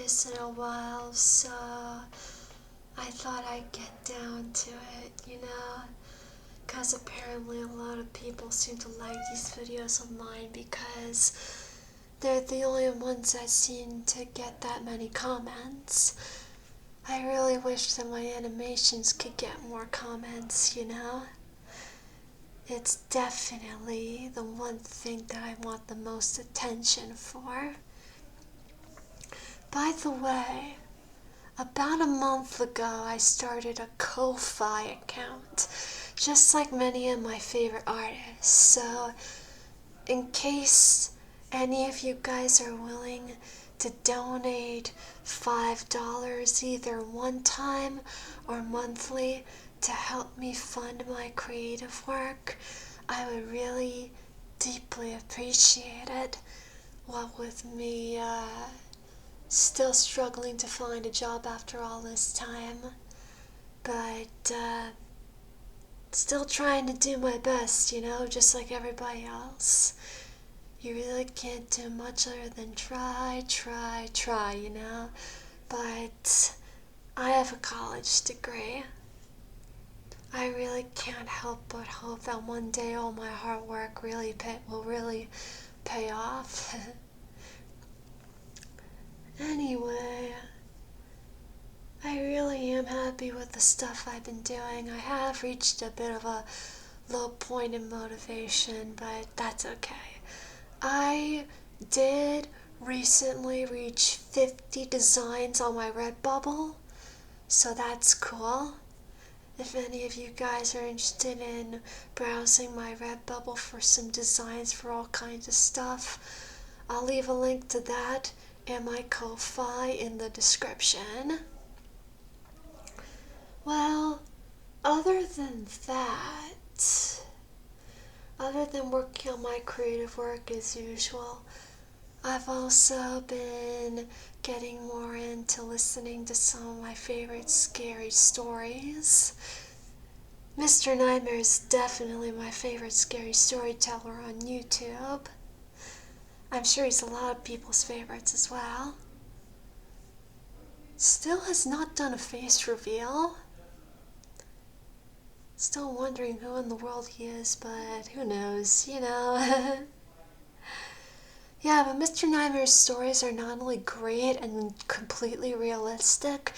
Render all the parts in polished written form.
voice in a while, so I thought I'd get down to it, because apparently a lot of people seem to like these videos of mine because they're the only ones that seem to get that many comments. I really wish that my animations could get more comments, It's definitely the one thing that I want the most attention for. By the way, about a month ago I started a Ko-Fi account, just like many of my favorite artists. So, in case any of you guys are willing to donate $5 either one time or monthly to help me fund my creative work, I would really deeply appreciate it. What with me still struggling to find a job after all this time, but still trying to do my best, just like everybody else. You really can't do much other than try, but I have a college degree. I really can't help but hope that one day all my hard work will really pay off. Anyway, I really am happy with the stuff I've been doing. I have reached a bit of a low point in motivation, but that's okay. I did recently reach 50 designs on my Redbubble, so that's cool. If any of you guys are interested in browsing my Redbubble for some designs for all kinds of stuff, I'll leave a link to that and my Ko-Fi in the description. Well, other than working on my creative work as usual, I've also been getting more into listening to some of my favorite scary stories. Mr. Nightmare is definitely my favorite scary storyteller on YouTube. I'm sure he's a lot of people's favorites as well. Still has not done a face reveal. Still wondering who in the world he is, but who knows, Yeah, but Mr. Nightmare's stories are not only great and completely realistic,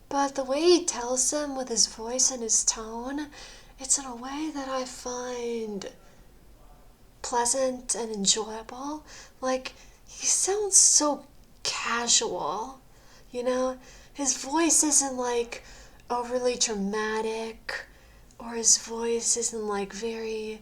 but the way he tells them with his voice and his tone, it's in a way that I find pleasant and enjoyable. Like, he sounds so casual, His voice isn't like overly dramatic, or his voice isn't like very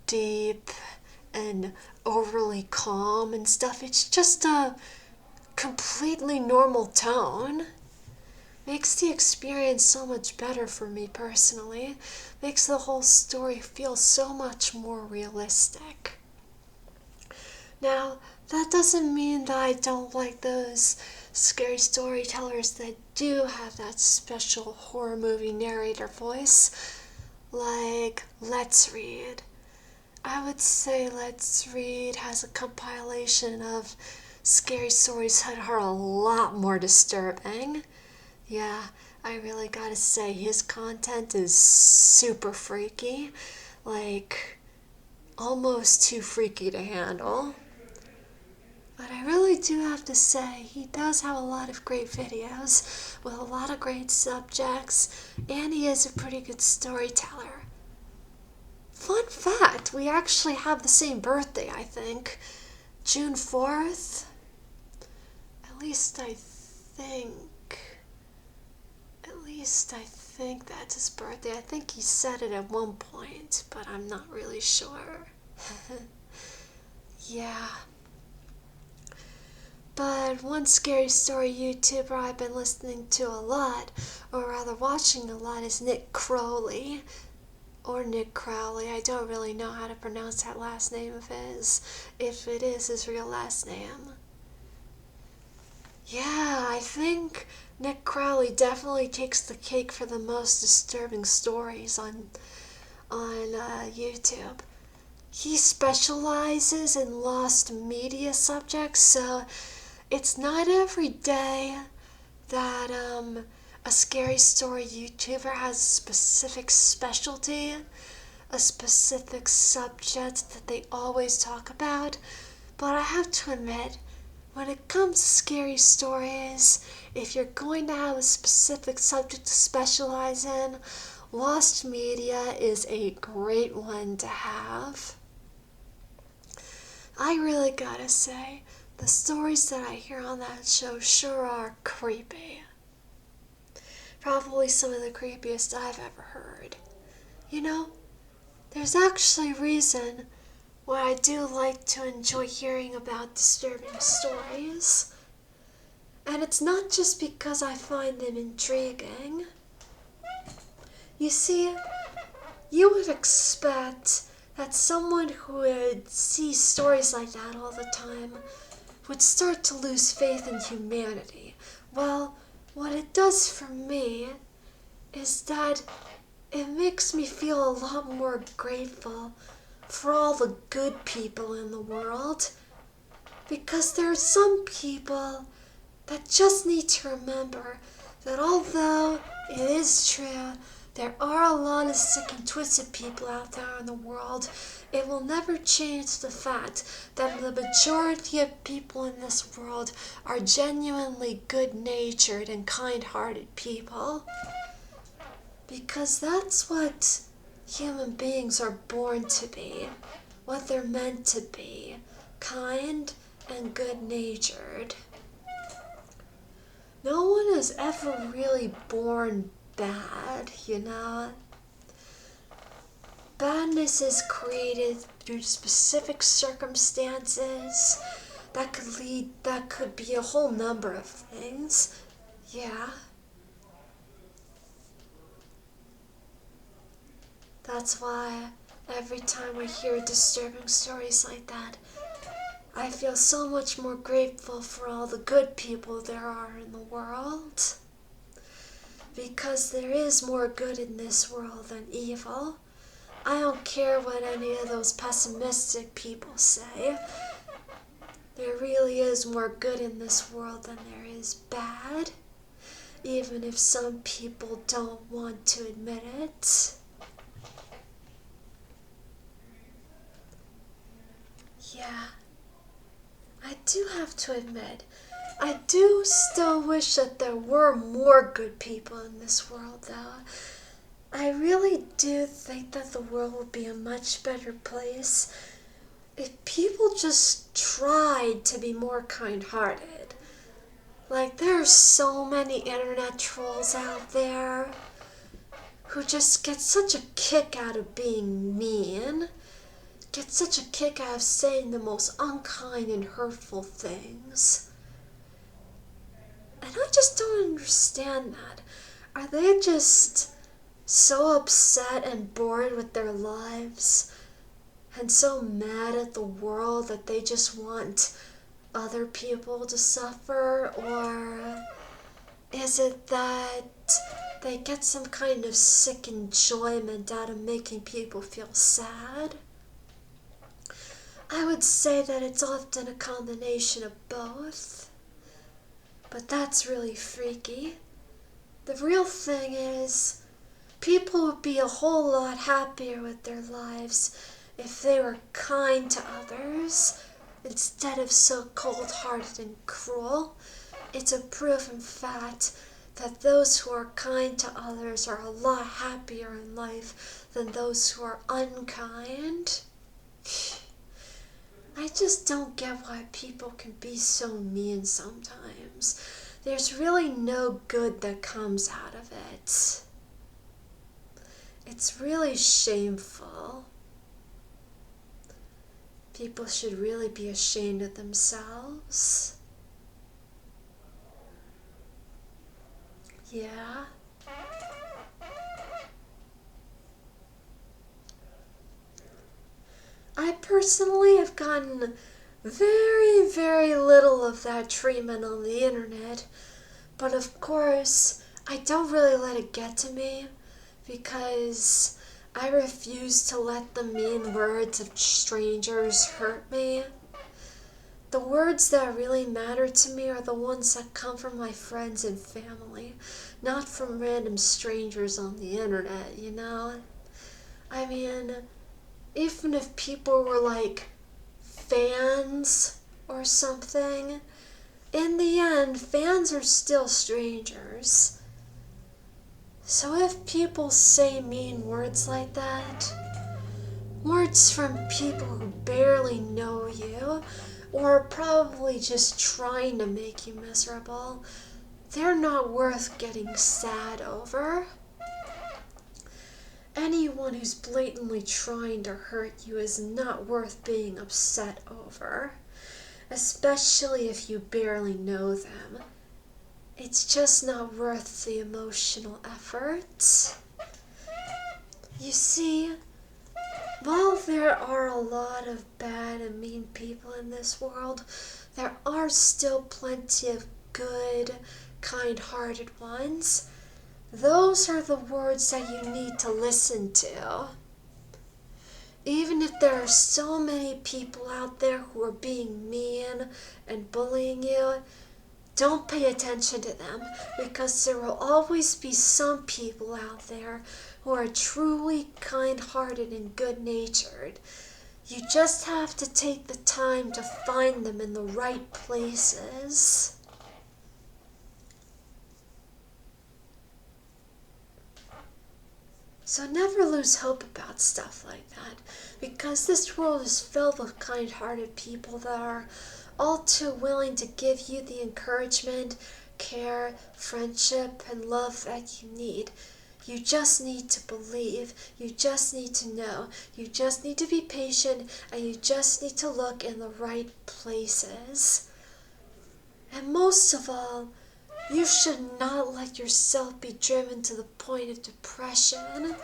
deep and overly calm and stuff. It's just a completely normal tone. Makes the experience so much better for me personally. Makes the whole story feel so much more realistic. Now, that doesn't mean that I don't like those scary storytellers that do have that special horror movie narrator voice, like Let's Read. I would say Let's Read has a compilation of scary stories that are a lot more disturbing. Yeah, I really gotta say, his content is super freaky, like almost too freaky to handle. But I really do have to say, he does have a lot of great videos with a lot of great subjects, and he is a pretty good storyteller. Fun fact, we actually have the same birthday, I think. June 4th? At least I think that's his birthday. I think he said it at one point, but I'm not really sure. Yeah. But one scary story YouTuber I've been listening to a lot, or rather watching a lot, is Nick Crowley. Or Nick Crowley. I don't really know how to pronounce that last name of his, if it is his real last name. Yeah, I think Nick Crowley definitely takes the cake for the most disturbing stories on YouTube. He specializes in lost media subjects, so it's not every day that a scary story YouTuber has a specific specialty, a specific subject that they always talk about. But I have to admit, when it comes to scary stories, if you're going to have a specific subject to specialize in, Lost Media is a great one to have. I really gotta say, the stories that I hear on that show sure are creepy. Probably some of the creepiest I've ever heard. You know, there's actually reason why I do like to enjoy hearing about disturbing stories. And it's not just because I find them intriguing. You see, you would expect that someone who would see stories like that all the time would start to lose faith in humanity. Well, what it does for me is that it makes me feel a lot more grateful for all the good people in the world. Because there are some people that just need to remember that although it is true, there are a lot of sick and twisted people out there in the world, it will never change the fact that the majority of people in this world are genuinely good-natured and kind-hearted people. Because that's what human beings are born to be, what they're meant to be, kind and good-natured. No one is ever really born bad, you know? Badness is created through specific circumstances that could be a whole number of things. Yeah. That's why every time I hear disturbing stories like that, I feel so much more grateful for all the good people there are in the world. Because there is more good in this world than evil. I don't care what any of those pessimistic people say. There really is more good in this world than there is bad, even if some people don't want to admit it. Yeah, I do have to admit, I do still wish that there were more good people in this world, though. I really do think that the world would be a much better place if people just tried to be more kind-hearted. Like, there are so many internet trolls out there who just get such a kick out of being mean, get such a kick out of saying the most unkind and hurtful things. And I just don't understand that. Are they just so upset and bored with their lives and so mad at the world that they just want other people to suffer? Or is it that they get some kind of sick enjoyment out of making people feel sad? I would say that it's often a combination of both. But that's really freaky. The real thing is, people would be a whole lot happier with their lives if they were kind to others instead of so cold-hearted and cruel. It's a proven fact that those who are kind to others are a lot happier in life than those who are unkind. I just don't get why people can be so mean sometimes. There's really no good that comes out of it. It's really shameful. People should really be ashamed of themselves. Yeah. I personally have gotten very, very little of that treatment on the internet, but of course, I don't really let it get to me because I refuse to let the mean words of strangers hurt me. The words that really matter to me are the ones that come from my friends and family, not from random strangers on the internet, you know? I mean, even if people were like fans or something, in the end, fans are still strangers. So if people say mean words like that, words from people who barely know you, or are probably just trying to make you miserable, they're not worth getting sad over. Anyone who's blatantly trying to hurt you is not worth being upset over, especially if you barely know them. It's just not worth the emotional effort. You see, while there are a lot of bad and mean people in this world, there are still plenty of good, kind-hearted ones. Those are the words that you need to listen to. Even if there are so many people out there who are being mean and bullying you, don't pay attention to them, because there will always be some people out there who are truly kind-hearted and good-natured. You just have to take the time to find them in the right places. So never lose hope about stuff like that, because this world is filled with kind-hearted people that are all too willing to give you the encouragement, care, friendship, and love that you need. You just need to believe, you just need to know, you just need to be patient, and you just need to look in the right places. And most of all, you should not let yourself be driven to the point of depression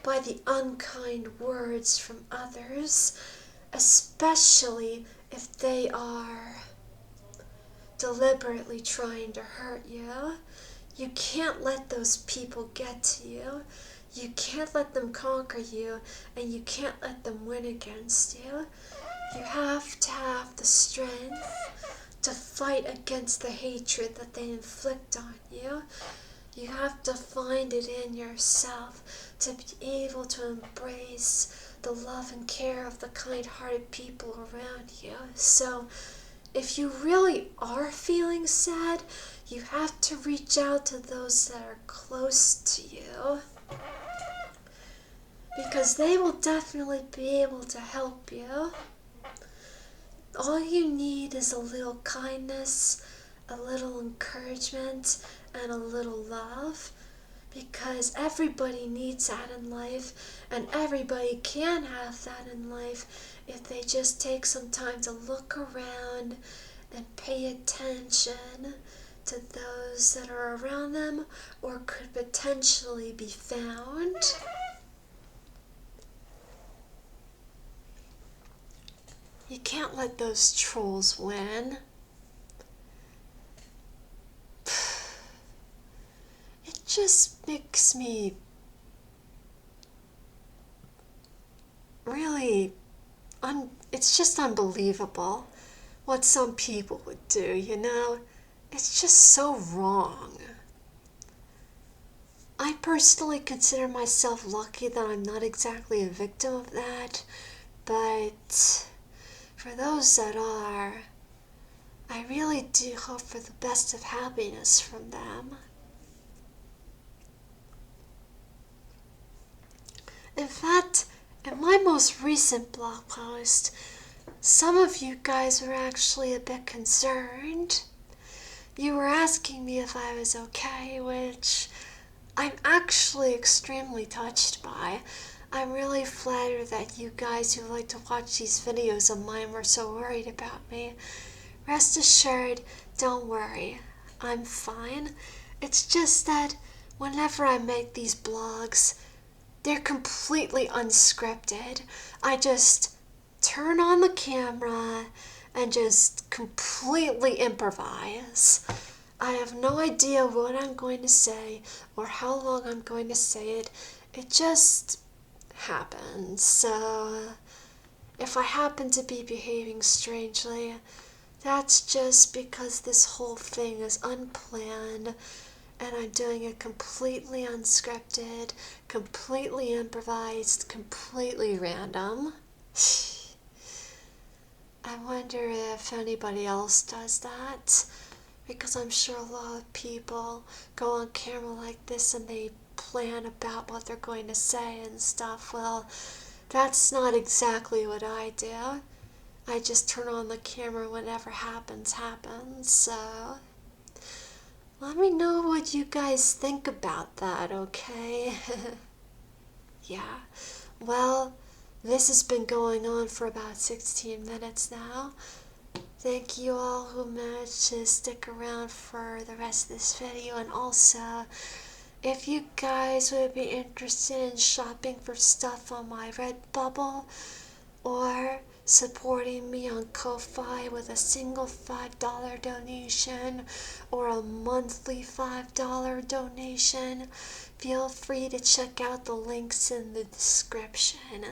by the unkind words from others, especially if they are deliberately trying to hurt you. You can't let those people get to you. You can't let them conquer you, and you can't let them win against you. You have to have the strength to fight against the hatred that they inflict on you. You have to find it in yourself to be able to embrace the love and care of the kind-hearted people around you. So, if you really are feeling sad, you have to reach out to those that are close to you, because they will definitely be able to help you. All you need is a little kindness, a little encouragement, and a little love, because everybody needs that in life, and everybody can have that in life if they just take some time to look around and pay attention to those that are around them or could potentially be found. You can't let those trolls win. It just makes me really, it's just unbelievable what some people would do, you know? It's just so wrong. I personally consider myself lucky that I'm not exactly a victim of that, but for those that are, I really do hope for the best of happiness from them. In fact, in my most recent blog post, some of you guys were actually a bit concerned. You were asking me if I was okay, which I'm actually extremely touched by. I'm really flattered that you guys who like to watch these videos of mine were so worried about me. Rest assured, don't worry. I'm fine. It's just that whenever I make these blogs, they're completely unscripted. I just turn on the camera and just completely improvise. I have no idea what I'm going to say or how long I'm going to say it. It just happens. So if I happen to be behaving strangely, That's just because this whole thing is unplanned and I'm doing it completely unscripted, completely improvised, completely random. I wonder if anybody else does that, because I'm sure a lot of people go on camera like this and they plan about what they're going to say and stuff. Well, that's not exactly what I do. I just turn on the camera, whatever happens, happens. So let me know what you guys think about that, okay? Yeah. Well, this has been going on for about 16 minutes now. Thank you all who managed to stick around for the rest of this video, and also, if you guys would be interested in shopping for stuff on my Redbubble, or supporting me on Ko-Fi with a single $5 donation or a monthly $5 donation, feel free to check out the links in the description.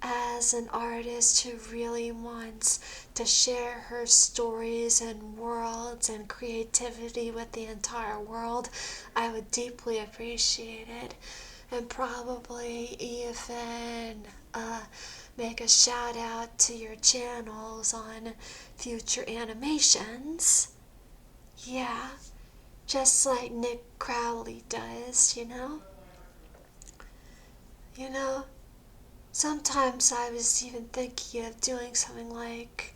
As an artist who really wants to share her stories and worlds and creativity with the entire world, I would deeply appreciate it, and probably even make a shout out to your channels on future animations. Yeah, just like Nick Crowley does, you know? You know, sometimes I was even thinking of doing something like,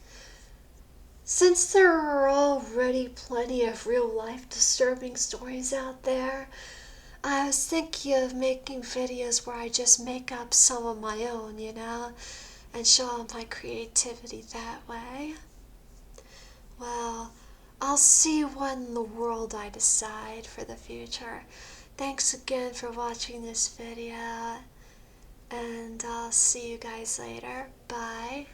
since there are already plenty of real life disturbing stories out there, I was thinking of making videos where I just make up some of my own, you know, and show off my creativity that way. Well, I'll see what in the world I decide for the future. Thanks again for watching this video, and I'll see you guys later. Bye.